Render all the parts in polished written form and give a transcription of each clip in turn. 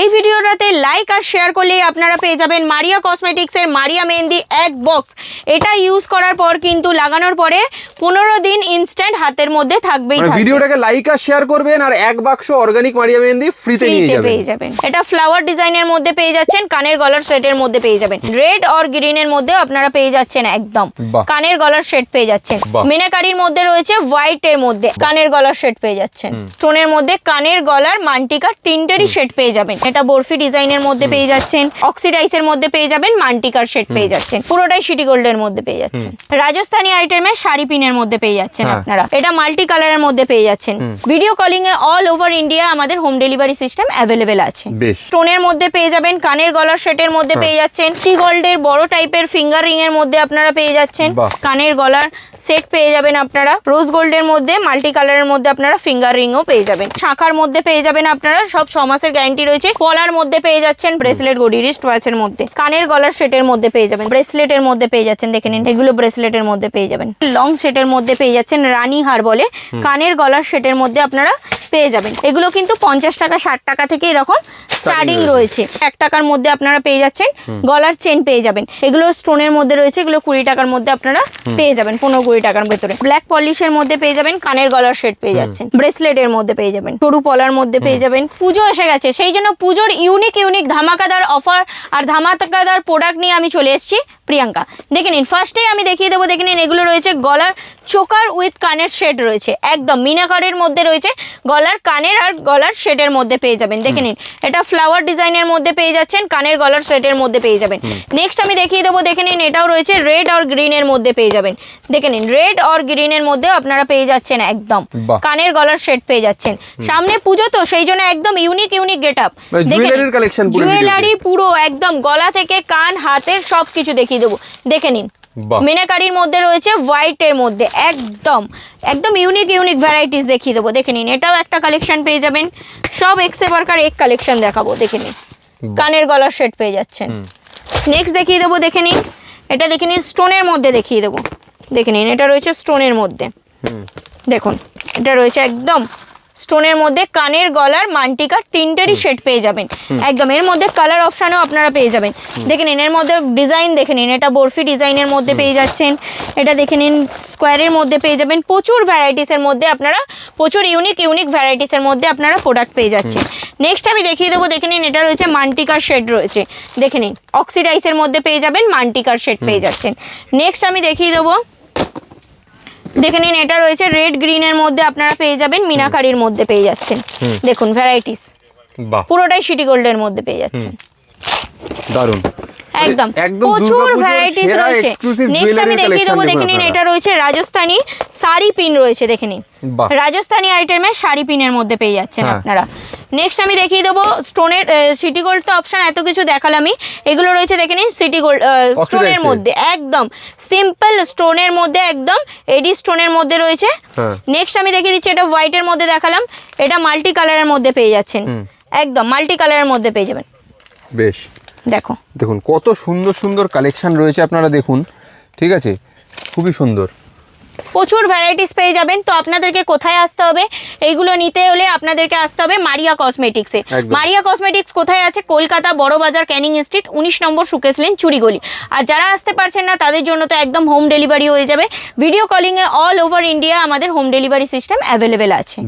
এই ভিডিওটাতে লাইক আর শেয়ার করলেই আপনারা পেয়ে যাবেন মারিয়া কসমেটিক্সের মারিয়া মেহেন্দি এক বক্স। এটা ইউজ করার পর কিন্তু লাগানোর পরে 15 দিন ইনস্ট্যান্ট হাতের মধ্যে থাকবেই থাকবে। ভিডিওটাকে লাইক আর শেয়ার করবেন আর এক বাক্স অর্গানিক মারিয়া মেহেন্দি ফ্রিতে নিয়ে যাবেন। এটা ফ্লাওয়ার ডিজাইনের মধ্যে পেয়ে যাচ্ছেন, কানের গলার সেটের মধ্যে পেয়ে যাবেন, রেড আর গ্রিনের মধ্যে আপনারা পেয়ে যাচ্ছেন একদম কানের গলার সেট পেয়ে যাচ্ছেন। মিনাকারির মধ্যে রয়েছে হোয়াইট এর মধ্যে কানের গলার সেট পেয়ে যাচ্ছেন, স্টোনের মধ্যে কানের গলার মান্টিকার তিনটেরই সেট পেয়ে যাবেন। এটা বরফি ডিজাইনের মধ্যে পেয়ে যাচ্ছেন, অক্সিডাইসের মধ্যে পেয়ে যাবেন, মান্টিকার সেট পেয়ে যাচ্ছেন, পুরোটাই সিটি গোল্ডের মধ্যে পেয়ে যাচ্ছেন। রাজস্থানী আইটেমের শাড়ি পিনের মধ্যে পেয়ে যাচ্ছেন আপনারা, এটা মাল্টি কালারের মধ্যে পেয়ে যাচ্ছেন। ভিডিও কলিং এ অল ওভার ইন্ডিয়া আমাদের হোম ডেলিভারি সিস্টেম অ্যাভেলেবেল আছে। স্টোনের মধ্যে পেয়ে যাবেন, কানের গলার সেটের মধ্যে পেয়ে যাচ্ছেন, টি গোল্ডের বড় টাইপের ফিঙ্গার রিং এর মধ্যে আপনারা পেয়ে যাচ্ছেন, কানের গলার সেট পেয়ে যাবেন আপনারা। রোজ গোল্ডের মধ্যে মাল্টি কালারের মধ্যে আপনারা ফিঙ্গার রিংও পেয়ে যাবেন। শাখার মধ্যে পেয়ে যাবেন আপনারা, সব 6 মাসের গ্যারান্টি রয়েছে। কলার মধ্যে পেয়ে যাচ্ছেন, ব্রেসলেট গড়ি রিস্ট ওয়াচের মধ্যে, কানের গলার সেটের মধ্যে পেয়ে যাবেন, ব্রেসলেটের মধ্যে পেয়ে যাচ্ছেন, দেখে নিন এগুলো ব্রেসলেটের মধ্যে পেয়ে যাবেন। লং সেটের মধ্যে পেয়ে যাচ্ছেন, রানী হার বলে কানের গলার সেটের মধ্যে আপনারা পেয়ে যাবেন। এগুলো কিন্তু 50 টাকা 60 টাকা থেকে এরকম স্টার্টিং রয়েছে। 1 টাকার মধ্যে আপনারা পেয়ে যাচ্ছেন গলার চেন পেয়ে যাবেন। এগুলো স্টোনের মধ্যে রয়েছে, এগুলো 20 টাকার মধ্যে আপনারা পেয়ে যাবেন, 15-20 টাকার ভেতরে। ব্ল্যাক পলিশের মধ্যে পেয়ে যাবেন, কানের গলার সেট পেয়ে যাচ্ছেন, ব্রেসলেটের মধ্যে পেয়ে যাবেন, সরু পলার মধ্যে পেয়ে যাবেন। পুজো এসে গেছে, সেই জন্য পুজোর ইউনিক ধামাকাদার অফার আর ধামাকাদার প্রোডাক্ট নিয়ে আমি চলে এসেছি প্রিয়াঙ্কা। দেখে নিন, ফার্স্টেই আমি দেখিয়ে দেবো, দেখে নিন এগুলো রয়েছে গলার চোকার উইথ কানের শেড রয়েছে, একদম মিনাকারের মধ্যে রয়েছে, গলার কানের আর গলার শেডের মধ্যে পেয়ে যাবেন। দেখে নিন এটা ফ্লাওয়ার ডিজাইনের মধ্যে পেয়ে যাচ্ছেন, কানের গলার সেটের মধ্যে পেয়ে যাবেন। নেক্সট আমি দেখিয়ে দেবো, দেখে নিন এটাও রয়েছে রেড আর গ্রিনের মধ্যে পেয়ে যাবেন। দেখে নিন রেড আর গ্রিনের মধ্যে আপনারা পেয়ে যাচ্ছেন একদম কানের গলার সেট পেয়ে যাচ্ছেন। সামনে পুজো তো সেই জন্য একদম ইউনিক গেট আপ, জুয়েলারি পুরো একদম গলা থেকে কান হাতের সবকিছু দেখিয়ে দেবো। দেখে নিন মিনাকারির মধ্যে রয়েছে, হোয়াইট এর মধ্যে একদম ইউনিক ভ্যারাইটিস দেখিয়ে দেবো। দেখে নিন এটাও একটা কালেকশন পেয়ে যাবেন, সব এক্সে বারকার এক কালেকশন দেখাবো। দেখে নিন কানের গলার সেট পেয়ে যাচ্ছেন। নেক্সট দেখিয়ে দেবো, দেখে নিন এটা দেখে নিন স্টোনের মধ্যে দেখিয়ে দেবো। দেখে নিন এটা রয়েছে স্টোনের মধ্যে, দেখুন এটা রয়েছে একদম স্টোনের মধ্যে কানের গলার মান্টিকার তিনটেরই সেট পেয়ে যাবেন একদম। এর মধ্যে কালার অপশানও আপনারা পেয়ে যাবেন। দেখে নিন এর মধ্যে ডিজাইন দেখে নিন, এটা বরফি ডিজাইনের মধ্যে পেয়ে যাচ্ছেন, এটা দেখে নিন স্কোয়ারের মধ্যে পেয়ে যাবেন। প্রচুর ভ্যারাইটিসের মধ্যে আপনারা, প্রচুর ইউনিক ভ্যারাইটিসের মধ্যে আপনারা প্রোডাক্ট পেয়ে যাচ্ছেন। নেক্সট আমি দেখিয়ে দেবো, দেখে নিন এটা রয়েছে মান্টিকার শেড রয়েছে, দেখে নিন অক্সিডাইসের মধ্যে পেয়ে যাবেন, মান্টিকার শেড পেয়ে যাচ্ছেন। নেক্সট আমি দেখিয়ে দেবো, দেখে নিন এটা রয়েছে রেড গ্রিনের মধ্যে আপনারা পেয়ে যাবেন, মিনাকারির মধ্যে পেয়ে যাচ্ছেন। দেখুন ভ্যারাইটিস পুরোটাই সিটি গোল্ডের মধ্যে পেয়ে যাচ্ছেন, দারুন একদম প্রচুর ভ্যারাইটিস রয়েছে। নেক্সট আমি দেখিয়ে দেবো, দেখে নিন এটা রয়েছে রাজস্থানী শাড়ি পিন রয়েছে, দেখে নিন রাজস্থানী আইটেমের শাড়ি পিনের মধ্যে পেয়ে যাচ্ছেন আপনারা। নেক্সট আমি দেখিয়ে দেবো স্টোনের সিটি গোল্ড তো অপশন এত কিছু দেখালামই, এগুলো রয়েছে দেখে নিন সিটি গোল্ড স্টোনের মধ্যে, একদম সিম্পল স্টোনের মধ্যে, একদম এডি স্টোনের মধ্যে রয়েছে। নেক্সট আমি দেখিয়ে দিচ্ছি, এটা হোয়াইটের মধ্যে দেখালাম, এটা মাল্টি কালারের মধ্যে পেয়ে যাচ্ছেন, একদম মাল্টি কালারের মধ্যে পেয়ে যাবেন। বেশ দেখুন কত সুন্দর কালেকশন রয়েছে, আপনারা দেখুন, ঠিক আছে, খুবই সুন্দর, প্রচুর ভ্যারাইটিস পেয়ে যাবেন। তো আপনাদেরকে কোথায় আসতে হবে, এইগুলো নিতে হলে আপনাদেরকে আসতে হবে মারিয়া কসমেটিক্সে। মারিয়া কসমেটিক্স কোথায় আছে? কলকাতা বড় বাজার, ক্যানিং স্ট্রিট, 19 নম্বর সুকেশ লেন, চুরিগলি। আর যারা আসতে পারছেন না তাদের জন্য তো একদম হোম ডেলিভারি হয়ে যাবে। ভিডিও কলিং এ অল ওভার ইন্ডিয়া আমাদের হোম ডেলিভারি সিস্টেম অ্যাভেলেবেল আছে।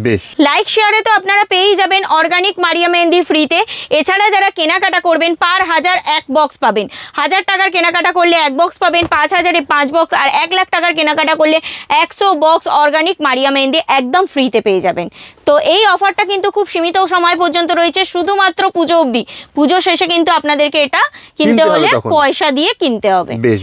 লাইক শেয়ারে তো আপনারা পেয়েই যাবেন অর্গানিক মারিয়া মেহেন্দি ফ্রিতে। এছাড়া যারা কেনাকাটা করবেন পার 1000 এক বক্স পাবেন, 1000 টাকার কেনাকাটা করলে 1 বক্স পাবেন, 5000-এ 5 বক্স, আর 1 লাখ টাকার কেনাকাটা করলে 100 বক্স অর্গানিক মারিয়া মেহেন্দি একদম ফ্রিতে পেয়ে যাবেন। তো এই অফারটা কিন্তু খুব সীমিত সময় পর্যন্ত রয়েছে, শুধুমাত্র পুজো অবধি। পুজো শেষে কিন্তু আপনাদেরকে এটা কিনতে হলে পয়সা দিয়ে কিনতে হবে। বেশ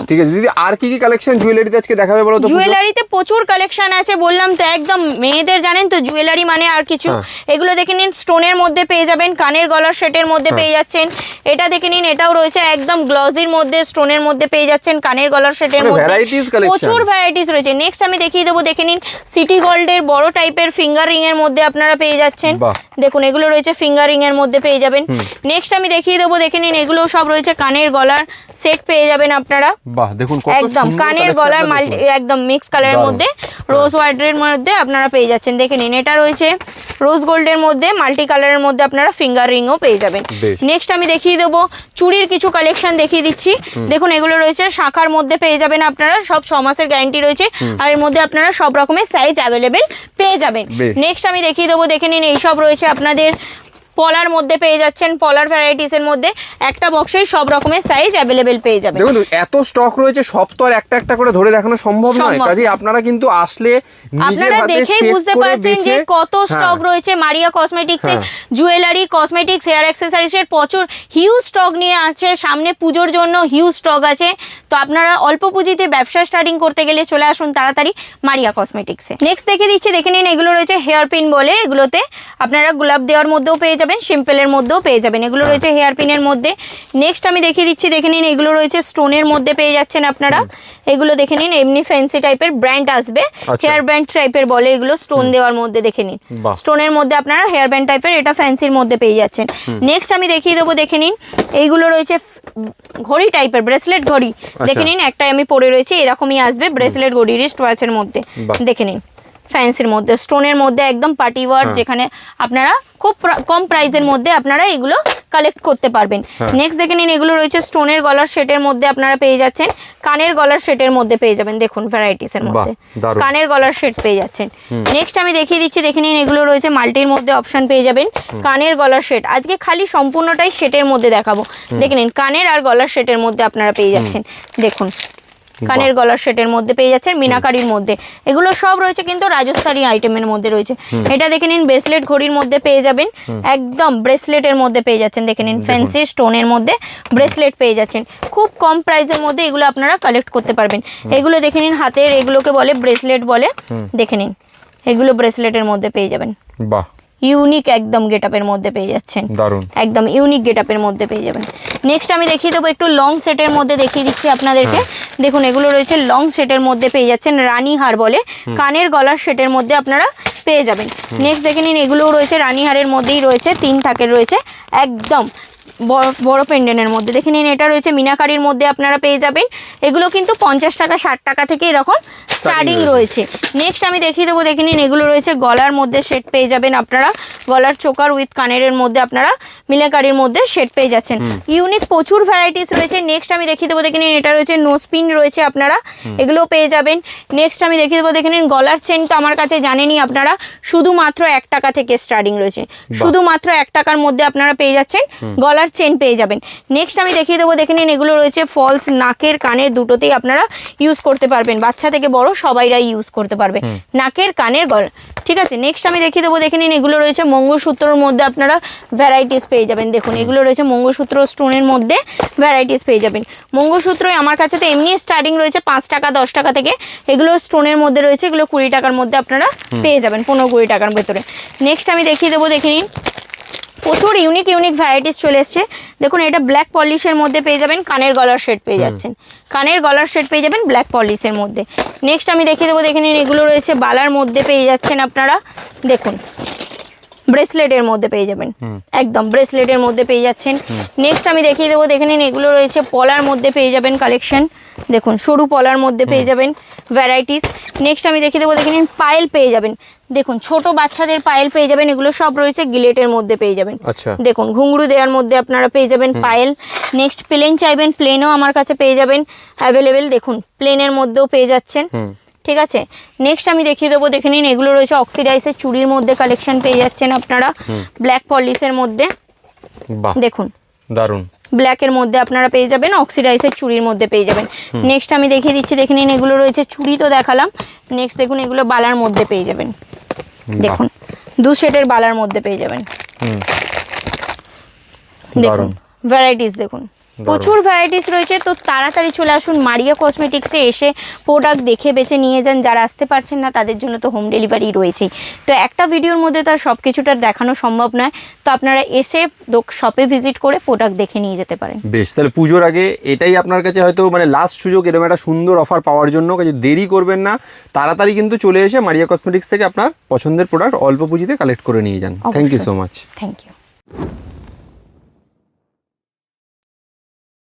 ঠিক আছে দিদি, আর কি কালেকশন জুয়েলারিতে আজকে দেখাবে বলো তো? জুয়েলারিতে প্রচুর কালেকশন আছে, বললাম তো একদম মেয়েদের জানেন তো জুয়েলারি মানে আর কিছু। এগুলো দেখে নিন স্টোনের মধ্যে পেয়ে যাবেন, কানের গলার সেটের মধ্যে পেয়ে যাচ্ছেন। এটা দেখে নিন এটাও রয়েছে একদম গ্লসির মধ্যে, স্টোনের মধ্যে পেয়ে যাচ্ছেন, কানের গলার সেটের মধ্যে প্রচুর ভ্যারাইটিস রয়েছে। নেক্সট আমি দেখিয়ে দেবো, দেখে নিন সিটি গোল্ডের বড় টাইপের ফিঙ্গার রিং এর মধ্যে আপনারা পেয়ে যাচ্ছেন। বাহ। দেখুন এগুলো রয়েছে ফিঙ্গারিং এর মধ্যে পেয়ে যাবেন। নেক্সট আমি দেখিয়ে দেবো, দেখে নিন এগুলো সব রয়েছে কানের গলার সেট পেয়ে যাবেন আপনারা। বাহ দেখুন কত একদম সুন্দর কানের collection গলার টা মাল্টি দেখুন। একদম মিক্স কালারের দারুণ। মধ্যে রোজ হোয়াইটের মধ্যে আপনারা পেয়ে যাচ্ছেন। দেখে নিন এটা রয়েছে রোজ গোল্ডের মধ্যে মাল্টি কালারের মধ্যে আপনারা ফিঙ্গার রিংও পেয়ে যাবেন। বেশ। নেক্সট আমি দেখিয়ে দেবো চুড়ির কিছু কালেকশন দেখিয়ে দিচ্ছি। দেখুন এগুলো রয়েছে শাখার মধ্যে পেয়ে যাবেন আপনারা, সব 6 মাসের গ্যারান্টি রয়েছে আর এর মধ্যে আপনারা সব রকমের সাইজ অ্যাভেলেবেল পেয়ে যাবেন। বেশ। নেক্সট আমি দেখিয়ে দেবো, দেখে নিন এইসব রয়েছে আপনাদের পলার মধ্যে পেয়ে যাচ্ছেন, পলার ভ্যারাইটিস এর মধ্যে একটা বক্সেই সব রকমের সাইজ অ্যাভেলেবেল পেয়ে যাবেন। দেখুন এত স্টক রয়েছে, সব তো আর একটা একটা করে ধরে দেখানো সম্ভব নয়, সম্ভব কাজেই আপনারা কিন্তু আসলে নিজের আপনারা হাতে দেখেই চেক বুঝতে করে পারছেন যে বেছে কত স্টক রয়েছে মারিয়া কসমেটিক্স এর, জুয়েলারি কসমেটিক্স হেয়ার অ্যাক্সেসরিজ এর প্রচুর হিউজ স্টক নিয়ে আছে। সামনে পুজোর জন্য হিউজ স্টক আছে, তো আপনারা অল্প পুঁজিতে ব্যবসা স্টার্টিং করতে গেলে চলে আসুন তাড়াতাড়ি মারিয়া কসমেটিক্সে। নেক্সট দেখে দিচ্ছি, দেখে নিন এগুলো রয়েছে হেয়ার পিন বলে, এগুলোতে আপনারা গোলাপ দেওয়ার মধ্যেও পেয়ে যাবেন, সিম্পলের মধ্যেও পেয়ে যাবেন। এগুলো রয়েছে হেয়ার পিনের মধ্যে। নেক্সট আমি দেখিয়ে দিচ্ছি, দেখে নিন এগুলো রয়েছে স্টোনের মধ্যে পেয়ে যাচ্ছেন আপনারা। এগুলো দেখে নিন এমনি ফ্যান্সি টাইপের ব্র্যান্ড আসবে, হেয়ার ব্যান্ড টাইপের বলে এগুলো, স্টোন দেওয়ার মধ্যে দেখে নিন বাহ। স্টোনের মধ্যে আপনারা হেয়ার ব্যান্ড টাইপের, এটা ফ্যান্সির মধ্যে পেয়ে যাচ্ছেন। নেক্সট আমি দেখিয়ে দেবো, দেখে নিন এইগুলো রয়েছে ঘড়ি টাইপের, ব্রেসলেট ঘড়ি দেখে নিন, একটা আমি পরে রয়েছে এরকমই আসবে ব্রেসলেট ঘড়ি রিস্ট ওয়াচের মধ্যে বাহ। দেখে নিন ফ্যান্সির মধ্যে স্টোনের মধ্যে একদম পার্টি ওয়ার, যেখানে আপনারা খুব কম প্রাইসের মধ্যে আপনারা এগুলো কালেক্ট করতে পারবেন। নেক্সট দেখে নিন এগুলো রয়েছে স্টোনের গলার সেটের মধ্যে আপনারা পেয়ে যাচ্ছেন, কানের গলার সেটের মধ্যে পেয়ে যাবেন। দেখুন ভ্যারাইটিস এর মধ্যে দারুণ। কানের গলার সেট পেয়ে যাচ্ছেন। নেক্সট আমি দেখিয়ে দিচ্ছি, দেখে নিন এগুলো রয়েছে মাল্টির মধ্যে অপশন পেয়ে যাবেন, কানের গলার সেট। আজকে খালি সম্পূর্ণটাই সেটের মধ্যে দেখাবো। দেখে নিন কানের আর গলার সেটের মধ্যে আপনারা পেয়ে যাচ্ছেন। দেখুন কানের গলার সেটের মধ্যে পেয়ে যাচ্ছেন মিনাকারির মধ্যে, এগুলো সব রয়েছে কিন্তু রাজস্থানী আইটেমের মধ্যে রয়েছে। এটা দেখে নিন ব্রেসলেট ঘড়ির মধ্যে পেয়ে যাবেন, একদম ব্রেসলেটের মধ্যে পেয়ে যাচ্ছেন। দেখে নিন ফ্যান্সি স্টোনের মধ্যে ব্রেসলেট পেয়ে যাচ্ছেন, খুব কম প্রাইসের মধ্যে এগুলো আপনারা কালেক্ট করতে পারবেন। এগুলো দেখে নিন হাতের, এগুলোকে বলে ব্রেসলেট বলে, দেখে নিন এগুলো ব্রেসলেটের মধ্যে পেয়ে যাবেন। বাহ ইউনিক একদম গেটআপের মধ্যে পেয়ে যাচ্ছেন, দারুণ। একদম ইউনিক গেটআপের মধ্যে পেয়ে যাবেন। নেক্সট আমি দেখিয়ে দেবো একটু লং সেটের মধ্যে দেখিয়ে দিচ্ছি আপনাদেরকে। দেখুন এগুলো রয়েছে লং সেটের মধ্যে পেয়ে যাচ্ছেন, রানী হার বলে, কানের গলার সেটের মধ্যে আপনারা পেয়ে যাবেন। নেক্সট দেখে নিন এগুলোও রয়েছে রানী হারের মধ্যেই রয়েছে, 3 থাকের রয়েছে, একদম বড় পেন্ডেন্টের মধ্যে। দেখে নিন এটা রয়েছে মিনাকারির মধ্যে আপনারা পেয়ে যাবেন। এগুলো কিন্তু 50 টাকা 60 টাকা থেকে এরকম স্টার্টিং রয়েছে। নেক্সট আমি দেখিয়ে দেবো, দেখে নিন এগুলো রয়েছে গলার মধ্যে সেট পেয়ে যাবেন আপনারা, গলার চোকার উইথ কানের মধ্যে আপনারা মিনাকারির মধ্যে সেট পেয়ে যাচ্ছেন। ইউনিক প্রচুর ভ্যারাইটিস রয়েছে। নেক্সট আমি দেখিয়ে দেবো, দেখে নিন এটা রয়েছে নোজপিন রয়েছে আপনারা, এগুলোও পেয়ে যাবেন। নেক্সট আমি দেখিয়ে দেবো, দেখে নিন গলার চেন তো আমার কাছে জানেনই আপনারা, শুধুমাত্র 1 টাকা থেকে স্টার্টিং রয়েছে, শুধুমাত্র 1 টাকার মধ্যে আপনারা পেয়ে যাচ্ছেন গলার চেন পেয়ে যাবেন। নেক্সট আমি দেখিয়ে দেবো, দেখে নিন এগুলো রয়েছে ফলস, নাকের কানের দুটোতেই আপনারা ইউজ করতে পারবেন, বাচ্চা থেকে বড় সবাইরাই ইউজ করতে পারবে, নাকের কানের গলা, ঠিক আছে। নেক্সট আমি দেখিয়ে দেবো, দেখে নিন এগুলো রয়েছে মঙ্গলসূত্রের মধ্যে আপনারা ভ্যারাইটিস পেয়ে যাবেন। দেখুন এগুলো রয়েছে মঙ্গলসূত্র স্টোনের মধ্যে ভ্যারাইটিস পেয়ে যাবেন। মঙ্গলসূত্রই আমার কাছে তো এমনি স্টার্টিং রয়েছে 5 টাকা 10 টাকা থেকে, এগুলো স্টোনের মধ্যে রয়েছে, এগুলো 20 টাকার মধ্যে আপনারা পেয়ে যাবেন, 15-20 টাকার ভেতরে। নেক্সট আমি দেখিয়ে দেবো, দেখে নিন প্রচুর ইউনিক ইউনিক ভ্যারাইটিস চলে এসছে। দেখুন এটা ব্ল্যাক পলিশের মধ্যে পেয়ে যাবেন, কানের গলার সেট পেয়ে যাচ্ছেন, কানের গলার সেট পেয়ে যাবেন ব্ল্যাক পলিশের মধ্যে। নেক্সট আমি দেখিয়ে দেবো, দেখে নিন এগুলো রয়েছে বালার মধ্যে পেয়ে যাচ্ছেন আপনারা, দেখুন ব্রেসলেটের মধ্যে পেয়ে যাবেন, একদম ব্রেসলেটের মধ্যে পেয়ে যাচ্ছেন। নেক্সট আমি দেখিয়ে দেবো, দেখে নিন এগুলো রয়েছে পলার মধ্যে পেয়ে যাবেন কালেকশন, দেখুন সরু পলার মধ্যে পেয়ে যাবেন ভ্যারাইটিস। নেক্সট আমি দেখিয়ে দেবো, দেখে নিন পায়েল পেয়ে যাবেন, দেখুন ছোট বাচ্চাদের পায়েল পেয়ে যাবেন, এগুলো সব রয়েছে গিলেটের মধ্যে পেয়ে যাবেন। দেখুন ঘুঙরু দেওয়ার মধ্যে আপনারা পেয়ে যাবেন পায়েল। নেক্সট প্লেন চাইবেন, প্লেনও আমার কাছে পেয়ে যাবেন অ্যাভেলেবেল, দেখুন প্লেনের মধ্যেও পেয়ে যাচ্ছেন, ঠিক আছে। নেক্সট আমি দেখিয়ে দেবো, দেখে নিন এগুলো রয়েছে অক্সিডাইজের চুড়ির মধ্যে কালেকশন পেয়ে যাচ্ছেন আপনারা, ব্ল্যাক পলিশের মধ্যে, দেখুন দারুন, ব্ল্যাকের মধ্যে আপনারা পেয়ে যাবেন, অক্সিডাইজের চুড়ির মধ্যে পেয়ে যাবেন। নেক্সট আমি দেখিয়ে দিচ্ছি, দেখে নিন এগুলো রয়েছে চুড়ি তো দেখালাম, নেক্সট দেখুন এগুলো বালার মধ্যে পেয়ে যাবেন, দেখুন 2 সেটের বালার মধ্যে পেয়ে যাবেন, দেখুন ভ্যারাইটিস দেখুন প্রচুর ভ্যারাইটিস রয়েছে, তো তাড়াতাড়ি চলে আসুন মারিয়া কসমেটিক্সে, এসে প্রোডাক্ট দেখে বেছে নিয়ে যান। যারা আসতে পারছেন না তাদের জন্য তো হোম ডেলিভারি রয়েছেই। তো একটা ভিডিওর মধ্যে তার সব কিছুটা দেখানো সম্ভব নয়, তো আপনারা এসে শপে ভিজিট করে প্রোডাক্ট দেখে নিয়ে যেতে পারেন। বেশ, তাহলে পুজোর আগে এটাই আপনার কাছে হয়তো মানে লাস্ট সুযোগ এরকম একটা সুন্দর অফার পাওয়ার জন্য। কাজে দেরি করবেন না, তাড়াতাড়ি কিন্তু চলে এসে মারিয়া কসমেটিক্স থেকে আপনার পছন্দের প্রোডাক্ট অল্প পুঁজিতে কালেক্ট করে নিয়ে যান। Thank you so much. Thank you.